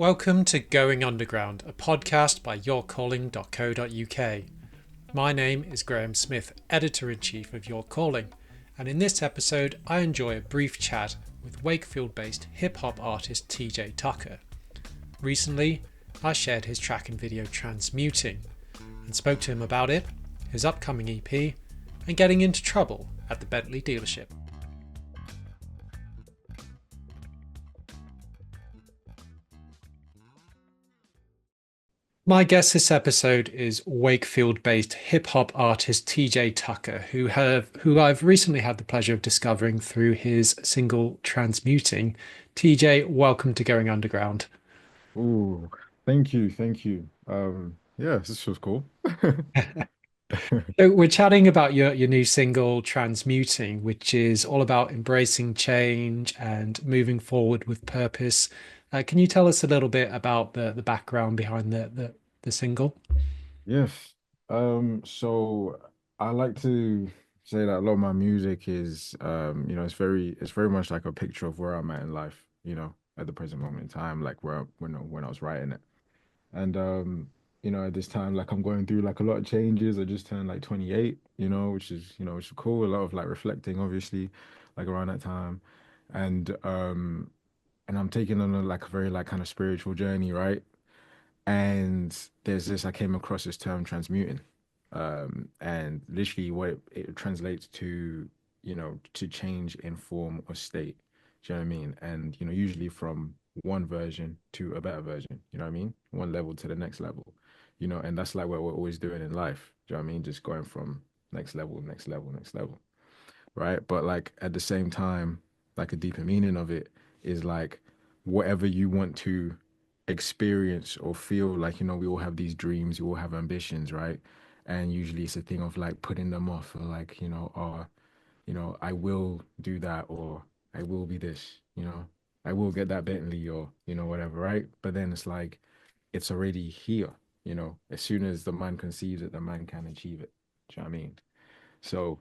Welcome to Going Underground, a podcast by YourCalling.co.uk. My name is Graeme Smith, Editor-in-Chief of Your Calling, and in this episode I enjoy a brief chat with Wakefield-based hip-hop artist TjTUCKER. Recently, I shared his track and video Transmuting, and spoke to him about it, his upcoming EP, and getting into trouble at the Bentley dealership. My guest this episode is Wakefield-based hip-hop artist TjTUCKER, who I've recently had the pleasure of discovering through his single Transmuting. TJ, welcome to Going Underground. Oh, thank you, thank you. Yeah, this was cool. So we're chatting about your new single Transmuting, which is all about embracing change and moving forward with purpose. Can you tell us a little bit about the background behind the single? Yes. So I like to say that a lot of my music is it's very much like a picture of where I'm at in life, at the present moment in time, like when I was writing it. And at this time, like I'm going through like a lot of changes. I just turned like 28, which is cool. A lot of like reflecting, obviously, like around that time. And I'm taking on like a very like kind of spiritual journey, right? And I came across this term transmuting, and literally what it translates to, to change in form or state. Do you know what I mean? And usually from one version to a better version. You know what I mean? One level to the next level. And that's like what we're always doing in life. Do you know what I mean? Just going from next level, next level, next level, right? But like at the same time, like a deeper meaning of it is like whatever you want to experience or feel like, we all have these dreams, we all have ambitions, right? And usually it's a thing of like putting them off or like, I will do that or I will be this, I will get that Bentley or, whatever, right? But then it's like it's already here, as soon as the man conceives it, the man can achieve it. Do you know what I mean? So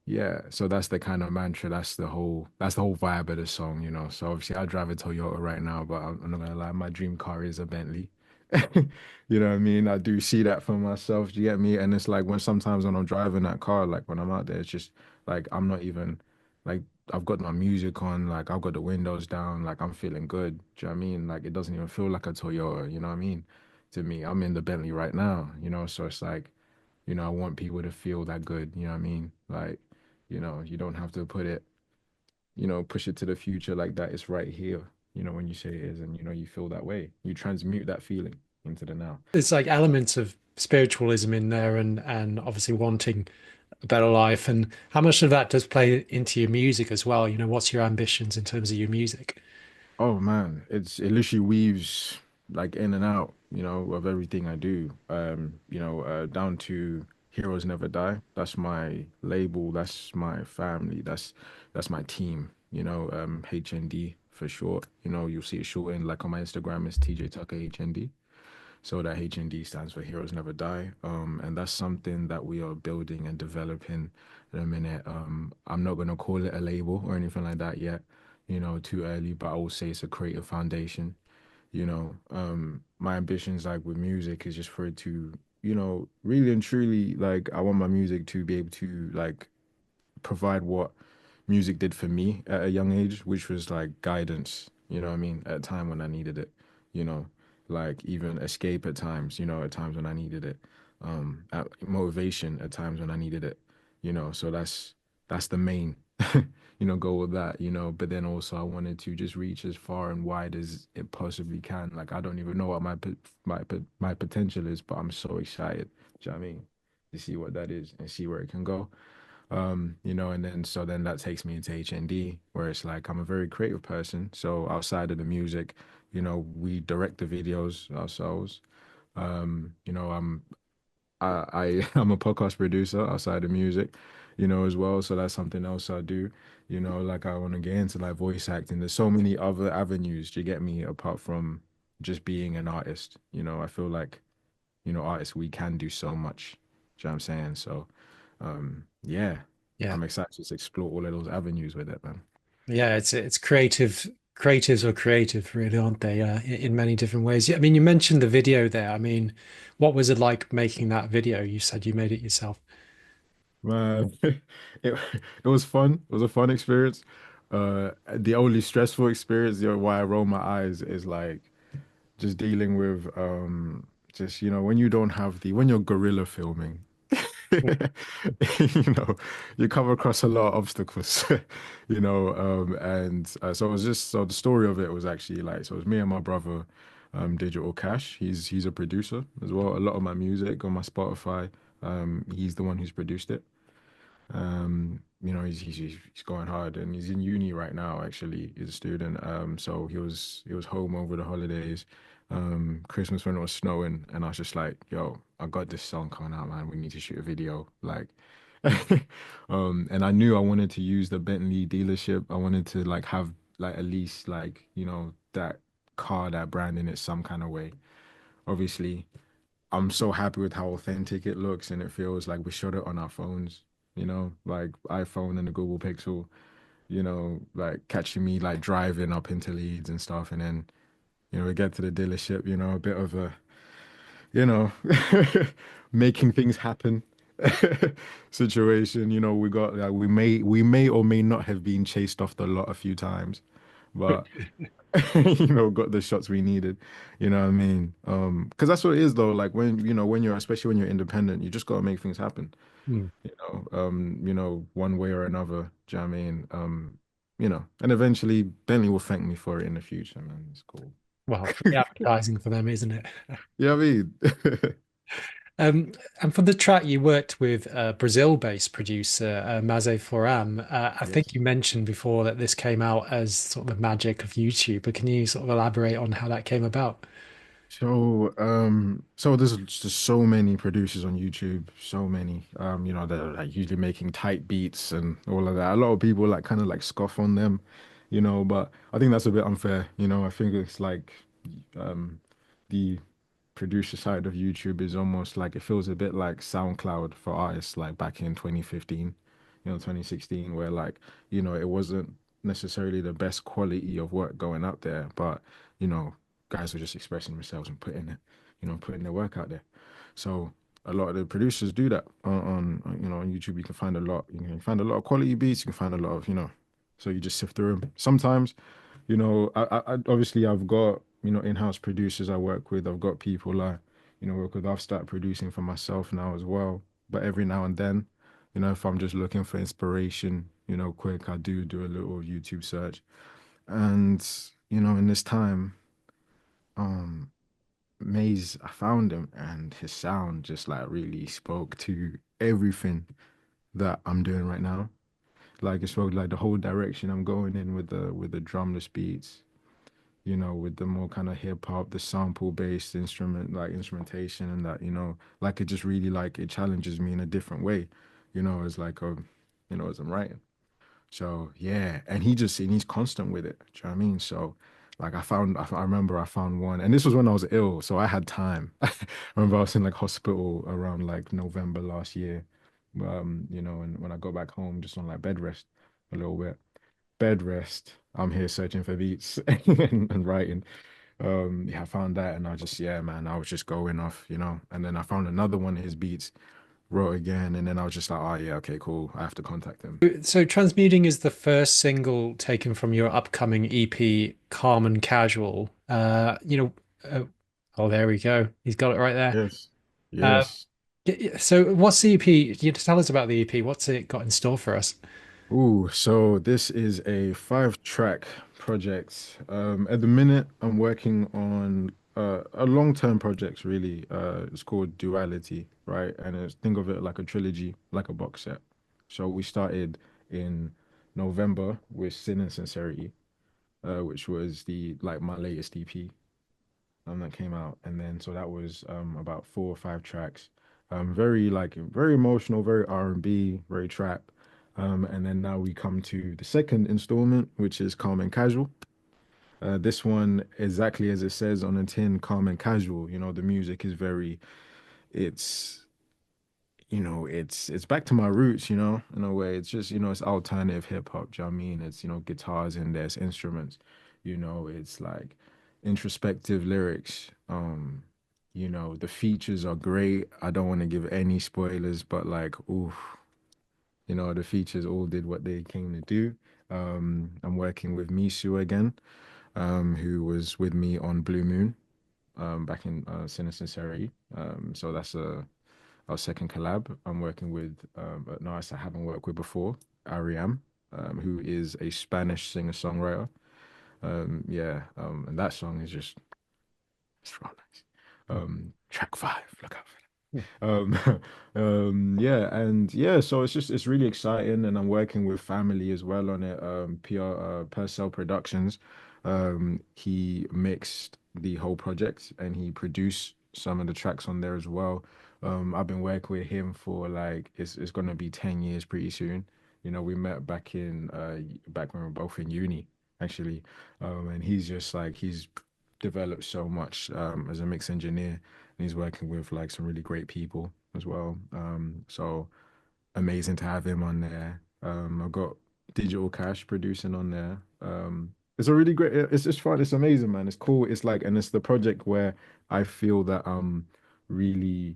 yeah, so that's the kind of mantra. That's the whole vibe of the song, So obviously I drive a Toyota right now, but I'm not gonna lie, my dream car is a Bentley. You know what I mean? I do see that for myself. Do you get me? And it's like sometimes when I'm driving that car, like when I'm out there, it's just like I'm not even like I've got my music on, like I've got the windows down, like I'm feeling good. Do you know what I mean? Like it doesn't even feel like a Toyota, you know what I mean? To me, I'm in the Bentley right now, so it's like I want people to feel that good, you know what I mean? Like, you don't have to push it to the future like that. It's right here, when you say it is, and you feel that way. You transmute that feeling into the now. There's like elements of spiritualism in there and obviously wanting a better life. And how much of that does play into your music as well? What's your ambitions in terms of your music? Oh man, it literally weaves like in and out, of everything I do. Down to Heroes Never Die. That's my label, that's my family, that's my team, HND for short. You'll see it shortened like on my Instagram it's TJ Tucker HND. So that HND stands for Heroes Never Die. And that's something that we are building and developing in a minute. I'm not gonna call it a label or anything like that yet, too early, but I will say it's a creative foundation. My ambitions like with music is just for it to, really and truly like I want my music to be able to like provide what music did for me at a young age, which was like guidance, you know what I mean, at a time when I needed it, you know, like even escape at times, at times when I needed it, motivation at times when I needed it, so that's the main, goal with that, but then also I wanted to just reach as far and wide as it possibly can. Like I don't even know what my potential is, but I'm so excited, do you know what I mean, to see what that is and see where it can go. And then that takes me into HND, where it's like I'm a very creative person. So outside of the music, we direct the videos ourselves. I'm a podcast producer outside of music, as well. So that's something else I do. Like I want to get into like voice acting. There's so many other avenues to get me apart from just being an artist. I feel like, artists, we can do so much. Do you know what I'm saying? So yeah, Yeah. I'm excited to explore all of those avenues with it, man. Yeah, it's creative creatives are creative, really, aren't they? In many different ways. Yeah, I mean, you mentioned the video there. I mean, what was it like making that video? You said you made it yourself. Man, it was fun. It was a fun experience. The only stressful experience, why I roll my eyes is like just dealing with just when you don't have the when you're guerrilla filming. you know, you come across a lot of obstacles, and so it was just so the story of it was actually like so it was me and my brother, Digital Cash. He's a producer as well. A lot of my music on my Spotify, he's the one who's produced it. He's going hard and he's in uni right now, actually. He's a student. So he was home over the holidays, Christmas when it was snowing, and I was just like, yo, I got this song coming out, man. We need to shoot a video. Like and I knew I wanted to use the Bentley dealership. I wanted to like have like at least like, that car, that brand in it some kind of way. Obviously, I'm so happy with how authentic it looks and it feels like we shot it on our phones, like iPhone and the Google Pixel, like catching me like driving up into Leeds and stuff. And then, we get to the dealership, a bit of a, you know, making things happen situation. We got like we may or may not have been chased off the lot a few times, but got the shots we needed. You know what I mean? Because that's what it is though. Like when you're especially when you're independent, you just gotta make things happen. Hmm. One way or another. Do you know what I mean? And eventually Bentley will thank me for it in the future, man. It's cool. Well, free advertising for them, isn't it? Yeah, I mean, Um, and for the track, you worked with a Brazil-based producer, Maze Foram. I think yes. you mentioned before that this came out as sort of the magic of YouTube, but can you sort of elaborate on how that came about? So there's just so many producers on YouTube, so many. They're like usually making tight beats and all of that. A lot of people like kind of like scoff on them, but I think that's a bit unfair. I think it's like, um, the producer side of YouTube is almost like it feels a bit like SoundCloud for artists like back in 2015, 2016, where like, it wasn't necessarily the best quality of work going up there, but you know, guys were just expressing themselves and putting their work out there. So a lot of the producers do that on YouTube. You can find a lot. You can find a lot of quality beats. You can find a lot of. So you just sift through them. Sometimes, obviously I've got in-house producers I work with. I've got people I work with. I've started producing for myself now as well. But every now and then, if I'm just looking for inspiration, quick, I do a little YouTube search. And in this time, um, Maze, I found him, and his sound just like really spoke to everything that I'm doing right now. Like it spoke like the whole direction I'm going in with the drumless beats, with the more kind of hip hop, the sample based instrumentation and that, like it just really like it challenges me in a different way, as like as I'm writing. So yeah, and he's constant with it. Do you know what I mean? So like I remember I found one, and this was when I was ill, so I had time. I remember I was in like hospital around like November last year, and when I got back home, just on like bed rest a little bit. Bed rest. I'm here searching for beats and writing. Yeah, I found that, and yeah, man, I was just going off, and then I found another one of his beats, wrote again, and then I was just like, oh yeah, okay, cool. I have to contact him. So, Transmuting is the first single taken from your upcoming EP, Calm and Casual. Oh, there we go. He's got it right there. Yes. Uh, Yes. so, what's the EP? You tell us about the EP. What's it got in store for us? Ooh, so this is a 5-track project. At the minute, I'm working on a long-term project, really. It's called Duality, right? And think of it like a trilogy, like a box set. So we started in November with Sin and Sincerity, which was the like my latest EP that came out, and then so that was about 4 or 5 tracks, very emotional, very R&B, very trap, and then now we come to the second installment, which is Calm and Casual. This one, exactly as it says on the tin, calm and casual. The music is very, it's it's back to my roots, in a way. It's just, it's alternative hip hop. Do you know what I mean? It's, guitars in there, it's instruments, It's like introspective lyrics. The features are great. I don't want to give any spoilers, but like, ooh, the features all did what they came to do. I'm working with Misu again, who was with me on Blue Moon, back in Sin and Sincerity. So that's our second collab. I'm working with an artist I haven't worked with before, Ariam, who is a Spanish singer-songwriter. And that song is just it's real nice. Track 5, look out for um yeah, and yeah, so it's really exciting, and I'm working with family as well on it. PR Purcell Productions. He mixed the whole project and he produced some of the tracks on there as well. I've been working with him for like it's gonna be 10 years pretty soon. We met back when we were both in uni, actually. And he's just like he's developed so much as a mix engineer, and he's working with like some really great people as well. So amazing to have him on there. I've got Digital Cash producing on there. It's a really great. It's just fun. It's amazing, man. It's cool. It's like, and it's the project where I feel that really,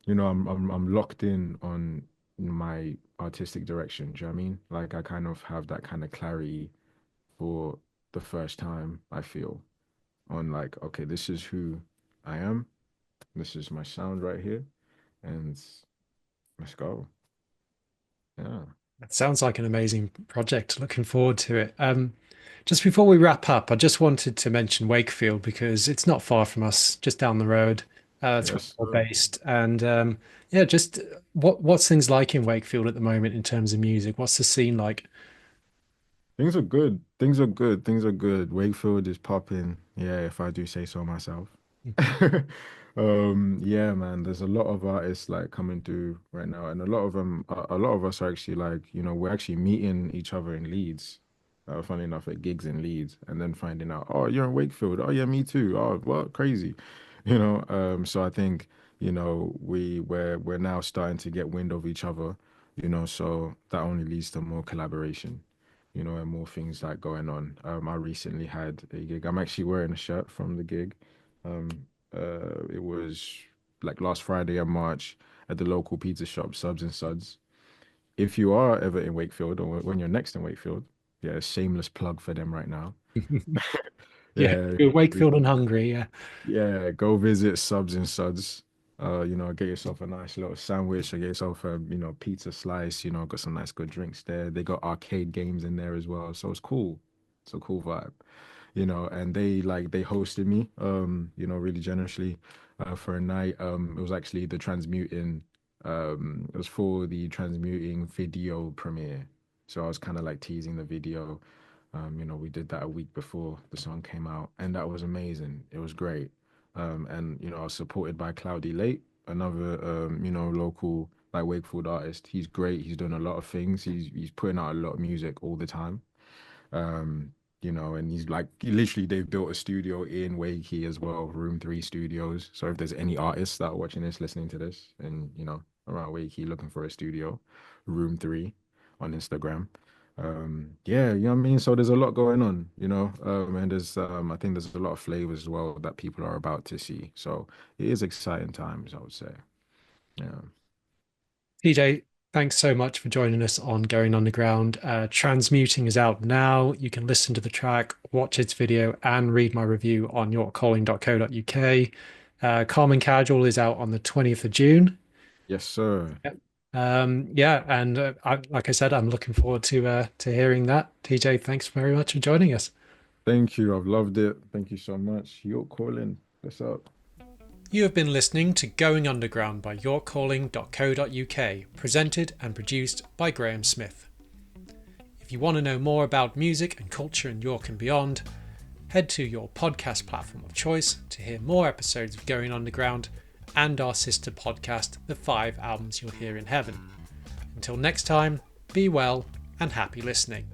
I'm locked in on my artistic direction. Do you know what I mean? Like I kind of have that kind of clarity for the first time, I feel, on like, okay, this is who I am. This is my sound right here, and let's go. Yeah. That sounds like an amazing project. Looking forward to it. Just before we wrap up, I just wanted to mention Wakefield because it's not far from us, just down the road. It's where Yes, we're sir. based, and yeah, just what's things like in Wakefield at the moment in terms of music? What's the scene like? Things are good. Things are good. Things are good. Wakefield is popping. Yeah, if I do say so myself. Yeah, man, there's a lot of artists like coming through right now, and a lot of us are actually like, we're actually meeting each other in Leeds. Funny enough, at gigs in Leeds, and then finding out, oh, you're in Wakefield. Oh, yeah, me too. Oh, what crazy, So I think, we're now starting to get wind of each other, so that only leads to more collaboration, and more things like going on. I recently had a gig. I'm actually wearing a shirt from the gig. Um, it was like last Friday in March at the local pizza shop, Subs and Suds. If you are ever in Wakefield or when you're next in Wakefield, yeah, shameless plug for them right now. Yeah, Yeah, Wakefield and Hungary. Yeah. yeah, go visit Subs and Suds. Get yourself a nice little sandwich or get yourself a, pizza slice, got some nice good drinks there. They got arcade games in there as well. So it's cool. It's a cool vibe, and they hosted me, really generously, for a night. It was actually it was for the transmuting video premiere. So I was kind of like teasing the video. We did that a week before the song came out, and that was amazing. It was great. And I was supported by Cloudy Late, another local like Wakefield artist. He's great. He's done a lot of things. He's putting out a lot of music all the time. Um, and he's like literally they've built a studio in Wakey as well, Room 3 Studios. So if there's any artists that are watching this, listening to this, and around Wakey looking for a studio, Room 3 on Instagram. Yeah, you know what I mean? So there's a lot going on, and there's I think there's a lot of flavors as well that people are about to see. So it is exciting times, I would say. Yeah. TJ, thanks so much for joining us on Going Underground. Transmuting is out now. You can listen to the track, watch its video, and read my review on yourcalling.co.uk. Calm and Casual is out on the 20th of June. Yes, sir. Yep. Yeah, and like I said, I'm looking forward to hearing that. TJ, thanks very much for joining us. Thank you. I've loved it. Thank you so much. You're calling. What's up? You have been listening to Going Underground by yourcalling.co.uk, presented and produced by Graeme Smith. If you want to know more about music and culture in York and beyond, head to your podcast platform of choice to hear more episodes of Going Underground and our sister podcast, The 5 Albums You'll Hear in Heaven. Until next time, be well and happy listening.